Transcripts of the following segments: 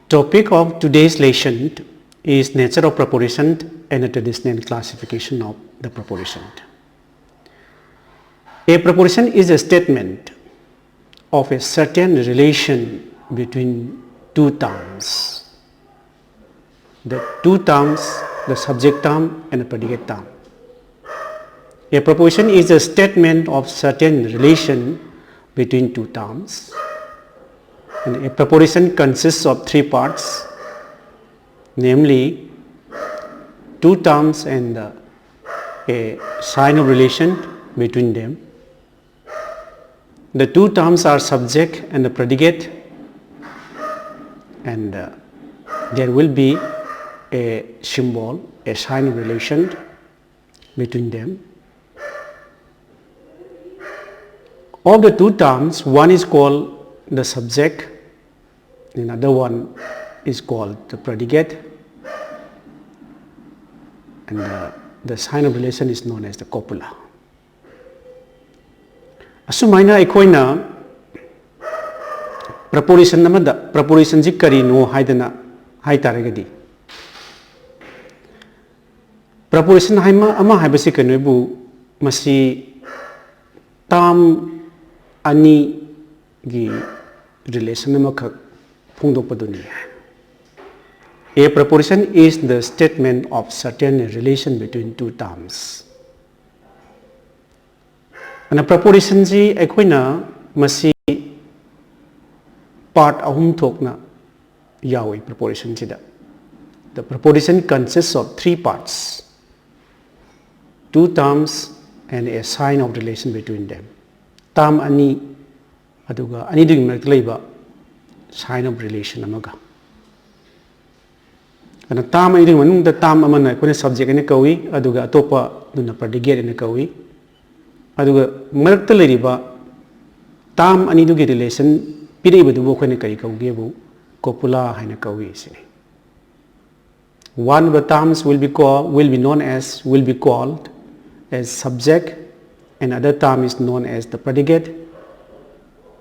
Topic of today's lesson is nature of preposition and a traditional classification of the preposition. A preposition is a statement of a certain relation between two terms. The two terms, the subject term and the predicate term. A preposition is a statement of certain relation between two terms. And a preposition consists of three parts, namely two terms and a sign of relation between them. The two terms are subject and the predicate, and there will be a symbol, a sign of relation between them. Of the two terms, one is called the subject, another one is called the predicate, and the sign of relation is known as the copula. Asumaina aikoina preposition namada preposition ji karino haidana haitaragadi preposition haima ama haibasi kanoibu masi term ani gi relation amakak phongdokpaduni. A preposition is the statement of certain relation between two terms. And a preposition ji aikoina masi part ahum thokna yawi preposition ji da. The preposition consists of three parts, two terms and a sign of relation between them. Term ani aduga ani dugi marakta leiba sign of relation amaga. Ana term ani dugi manungda term amana aikoina subject ani kawi aduga atopa duna predicate ani kawi. aduga marakta leiriba term ani dugi relation piribadu bo khone kari kauge bu copula haina kawi sini. One of the terms will be known as subject, and other term is known as the predicate,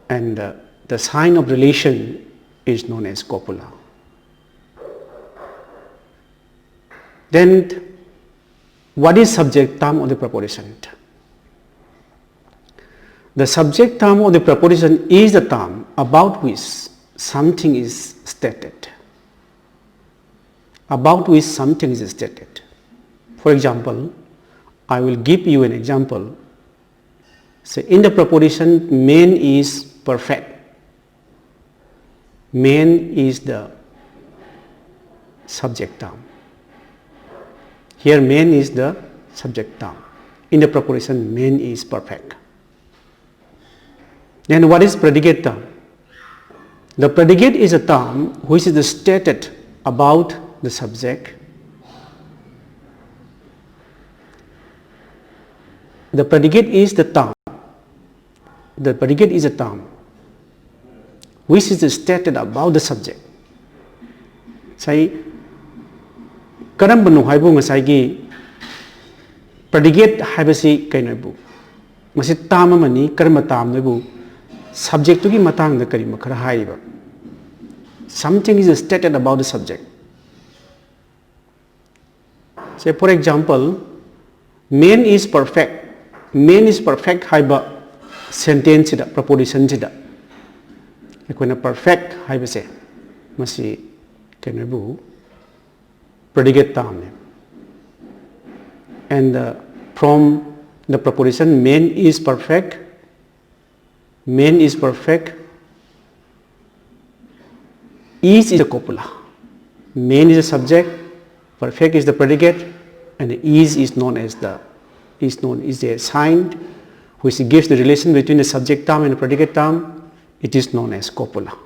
and the sign of relation is known as copula. Then what is subject term of the preposition? The subject term of the preposition is the term about which something is stated. About which something is stated. For example, I will give you an example. Say in the preposition man is perfect. Man is the subject term. Here man is the subject term. In the preposition man is perfect. Then what is predicate term? The predicate is a term which is stated about the subject. The predicate is the term. The predicate is a term which is stated about the subject. Say, karambanu haibu ngasai predicate haibasi kainoibu. Masi term amani karamba term noibu subject to gi matang da kari makhara haiba. Something is stated about the subject. Say for example, man is perfect. Man is perfect haiba sentence da preposition da. Ekona perfect haiba se masi kenobu predicate term. And from the preposition man is perfect. Man is perfect. Is the copula. Man is the subject. Perfect is the predicate, and is known as the sign which gives the relation between the subject term and the predicate term. It is known as copula.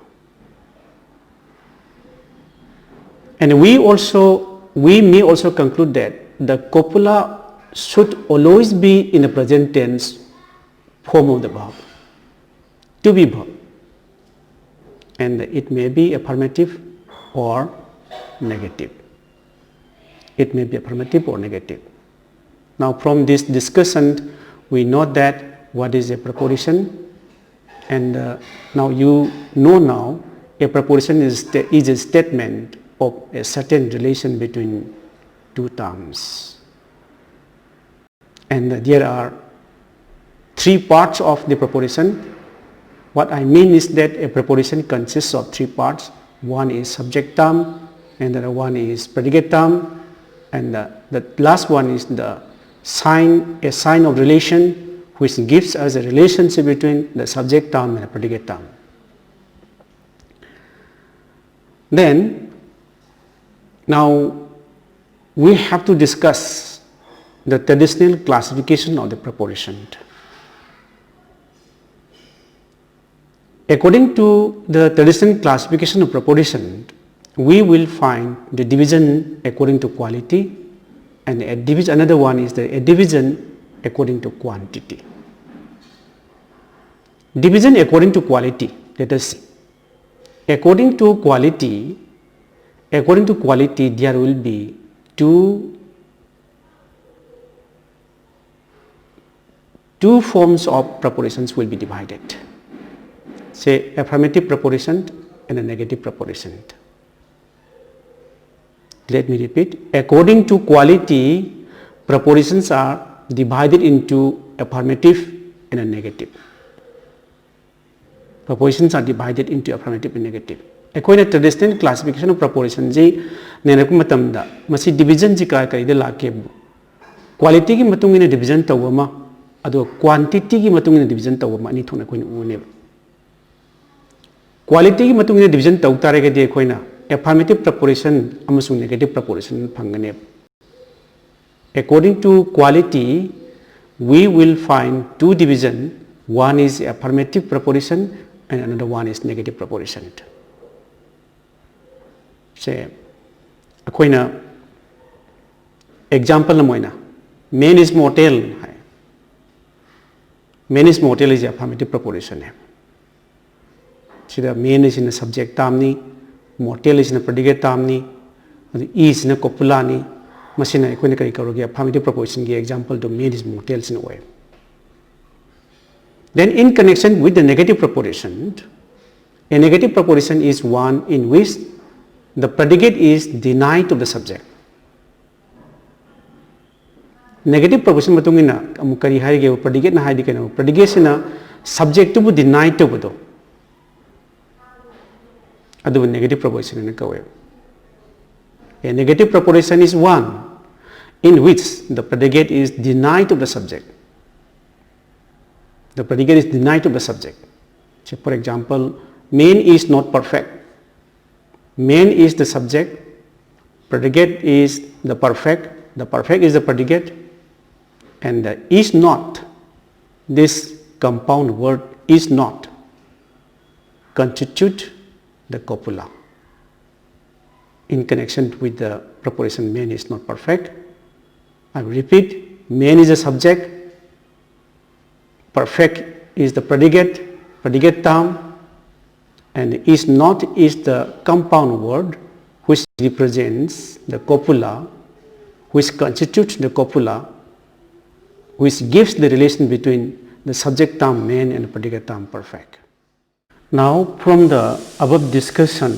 And we may also conclude that the copula should always be in the present tense form of the verb, to be verb, and it may be affirmative or negative. It may be affirmative or negative. Now from this discussion we note that what is a preposition, and now you know now a proposition is a statement of a certain relation between two terms. And there are three parts of the proposition. What I mean is that a proposition consists of three parts. One is subject term, and the other one is predicate term, and the last one is a sign of relation, which gives us a relationship between the subject term and the predicate term. Then, now we have to discuss the traditional classification of the proposition. According to the traditional classification of proposition, we will find the division according to quality, and another one is a division according to quantity. Division according to quality, let us see. According to quality, there will be two forms of propositions will be divided. Say affirmative proposition and a negative proposition. Let me repeat. According to quality, propositions are divided into affirmative and a negative. Propositions are divided into affirmative and negative. According to traditional classification of propositions, division quality ki matung ina division tawama, ado quantity ki matung ina division tawama ani thona koina une. Quality ki matung ina division taw tare ke de koina affirmative proposition amasung negative proposition phangane. According to quality, we will find two division. One is affirmative proposition and another one is negative proposition. Say, akoina example na moina, man is motel. Man is motel is affirmative proposition. So man is in a subject term ni, motel is in a predicate term ni, is in a copula ni. Masina akoina kari karogi affirmative proposition ki example to man is motels in a way. Then in connection with the negative proposition, a negative proposition is one in which the predicate is denied to the subject. Negative proposition matungina amukari haige predicate na haidi kana predicate sina subject to denied to bodo. Adu negative proposition na kawe. A negative proposition is one in which the predicate is denied to the subject. The predicate is denied to the subject. So for example, man is not perfect. Man is the subject, predicate is the perfect is the predicate, and the is not, this compound word is not, constitute the copula. In connection with the proposition man is not perfect, I will repeat, man is a subject, perfect is the predicate term, and is not is the compound word which represents the copula, which constitutes the copula, which gives the relation between the subject term man and the predicate term perfect. Now from the above discussion,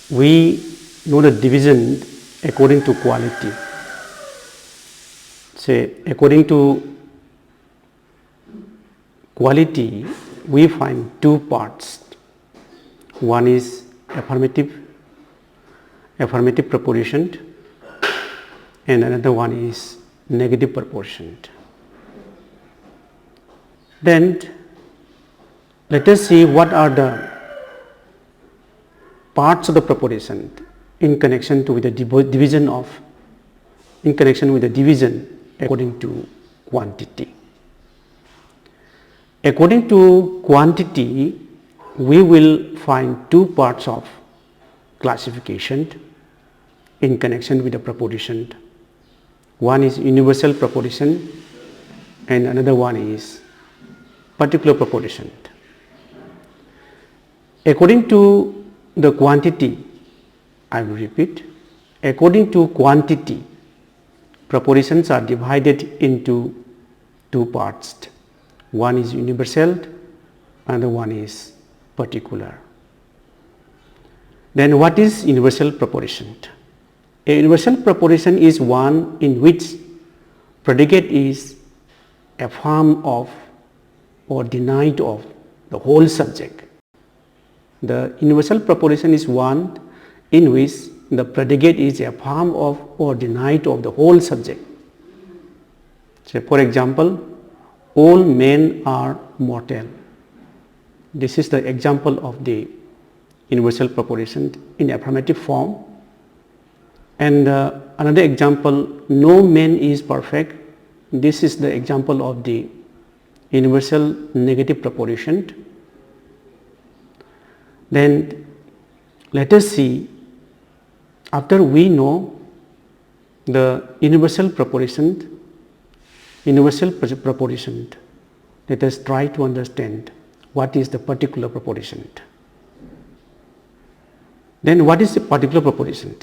we know the division according to quality. Say according to quality, we find two parts. One is affirmative proposition, and another one is negative proposition. Then let us see what are the parts of the proposition in connection with the division according to quantity. According to quantity, we will find two parts of classification in connection with the proposition. One is universal proposition and another one is particular proposition. According to the quantity, I will repeat, according to quantity, propositions are divided into two parts. One is universal, another one is particular. Then what is universal proposition? A universal proposition is one in which predicate is affirmed of or denied of the whole subject. The universal proposition is one in which the predicate is affirmed of or denied of the whole subject. So for example, all men are mortal. This is the example of the universal proposition in affirmative form. And another example, no man is perfect. This is the example of the universal negative proposition. Then let us see, after we know the universal proposition, let us try to understand what is the particular proposition. Then what is the particular proposition?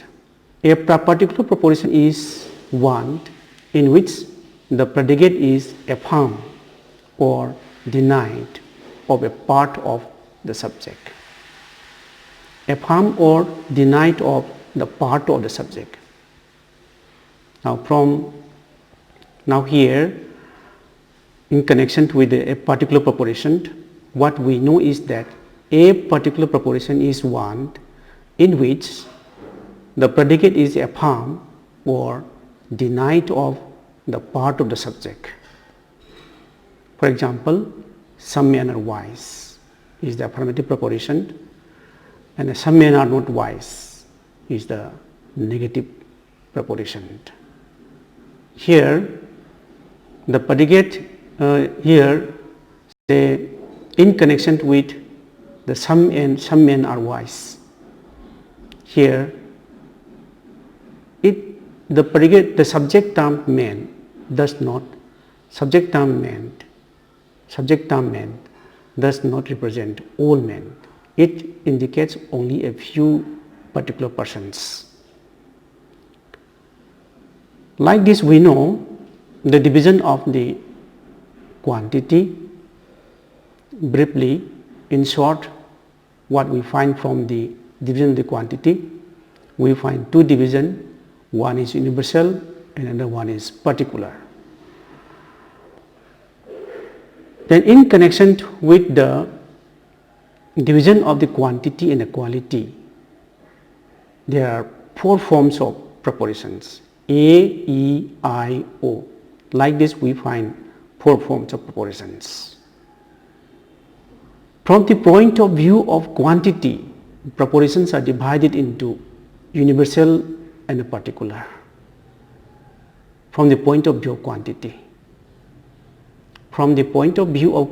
A particular proposition is one in which the predicate is affirmed or denied of a part of the subject. Affirmed or denied of the part of the subject. Now here, in connection with a particular proposition, what we know is that a particular proposition is one in which the predicate is affirmed or denied of the part of the subject. For example, some men are wise is the affirmative proposition, and some men are not wise is the negative proposition. Here the predicate here say in connection with the some men are wise. Here the predicate, the subject term man does not, subject term man does not represent all men. It indicates only a few particular persons. Like this, we know the division of the quantity. Briefly, in short, what we find from the division of the quantity, we find two divisions. One is universal and another one is particular. Then in connection with the division of the quantity and the quality, there are four forms of propositions: A, E, I, O. Like this, we find four forms of propositions. From the point of view of quantity, propositions are divided into universal and a particular. From the point of view of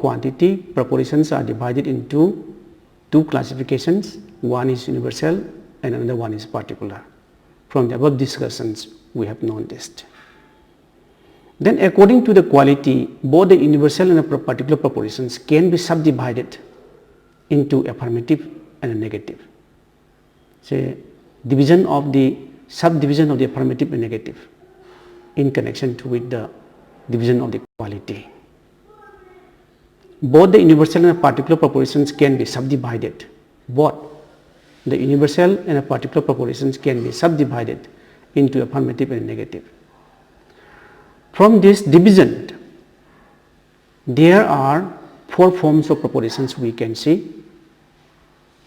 quantity, propositions are divided into two classifications. One is universal and another one is particular. From the above discussions, we have noticed. Then according to the quality, both the universal and the particular propositions can be subdivided into affirmative and a negative. Say division of the subdivision of the affirmative and negative in connection with the division of the quality. Both the universal and the particular propositions can be subdivided. Both the universal and the particular propositions can be subdivided into affirmative and negative. From this division, there are four forms of propositions we can see.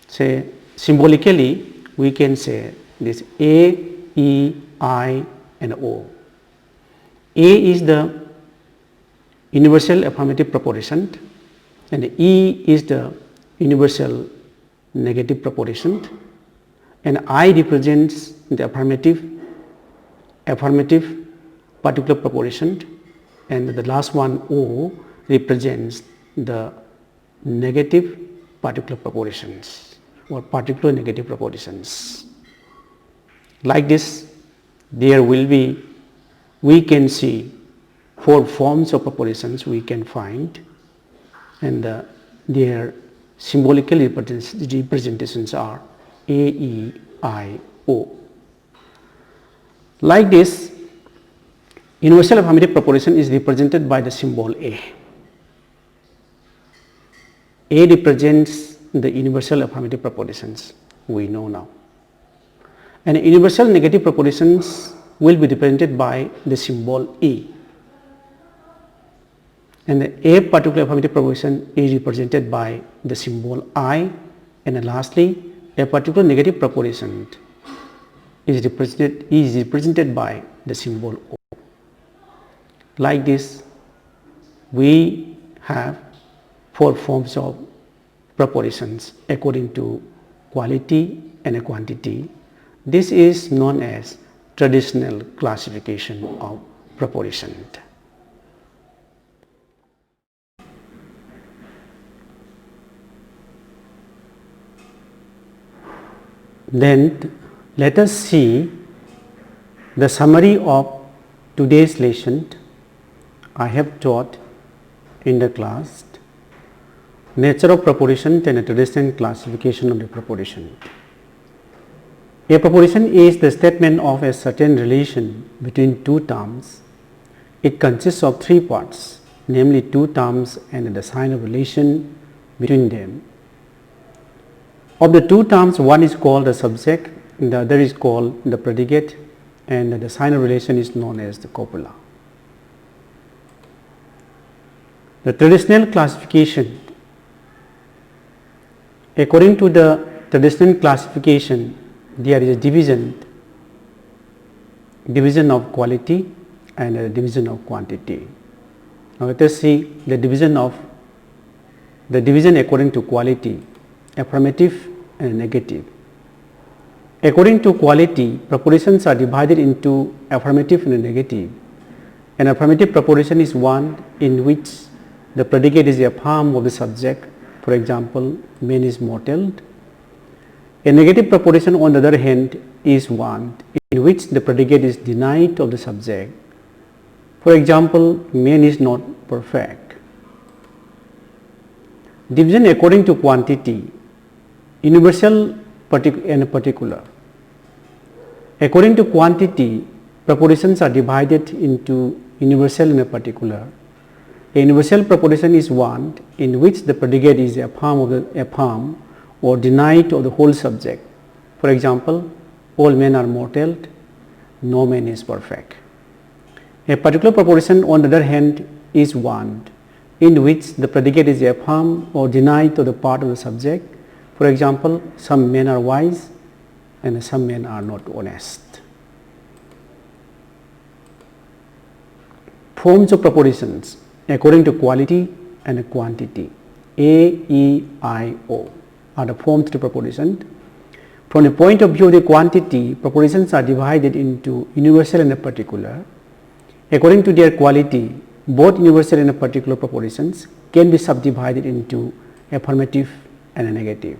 Say symbolically, we can say this A, E, I and O. A is the universal affirmative proposition and E is the universal negative proposition, and I represents the affirmative particular proposition, and the last one O represents the negative particular propositions or particular negative propositions. Like this, we can see four forms of propositions we can find, and their symbolical representations are A, E, I, O. Like this, universal affirmative proposition is represented by the symbol A. A represents the universal affirmative propositions we know now. And universal negative propositions will be represented by the symbol E. And a particular affirmative proposition is represented by the symbol I. And then lastly, a particular negative proposition is represented by the symbol O. Like this, we have four forms of propositions according to quality and quantity. This is known as traditional classification of proposition. Then let us see the summary of today's lesson. I have taught in the class nature of proposition and a traditional classification of the proposition. A proposition is the statement of a certain relation between two terms. It consists of three parts, namely two terms and the sign of relation between them. Of the two terms, one is called the subject, the other is called the predicate, and the sign of relation is known as the copula. The traditional classification. According to the traditional classification, there is a division of quality and a division of quantity. Now let us see the division according to quality, affirmative and negative. According to quality, propositions are divided into affirmative and negative. An affirmative proposition is one in which the predicate is a form of the subject. For example, man is mortal. A negative proposition, on the other hand, is one in which the predicate is denied of the subject. For example, man is not perfect. Division according to quantity, universal and particular. According to quantity, propositions are divided into universal and a particular. A universal proposition is one in which the predicate is a form or denied of the whole subject. For example, all men are mortal, no man is perfect. A particular proposition, on the other hand, is one in which the predicate is a form or denied of the part of the subject. For example, some men are wise and some men are not honest. Forms of propositions according to quality and quantity. A, E, I, O are the forms to proposition. From the point of view of the quantity, propositions are divided into universal and a particular. According to their quality, both universal and particular propositions can be subdivided into affirmative and a negative.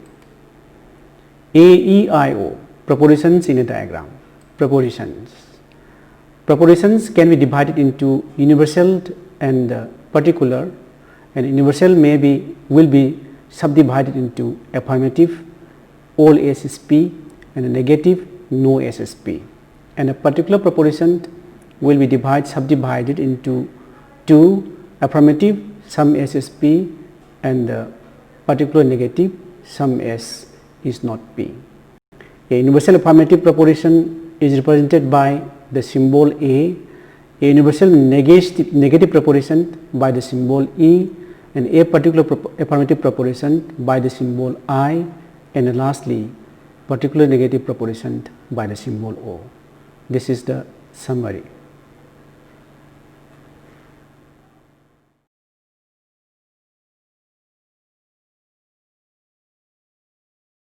A, E, I, O, propositions in a diagram. Propositions can be divided into universal and particular, and universal will be subdivided into affirmative, all SSP, and a negative, no SSP. And a particular proposition will be subdivided into two, affirmative, some SSP, and particular negative, some S is not P. A universal affirmative proposition is represented by the symbol A universal negative proposition by the symbol E, and a particular affirmative proposition by the symbol I, and lastly particular negative proposition by the symbol O. This is the summary.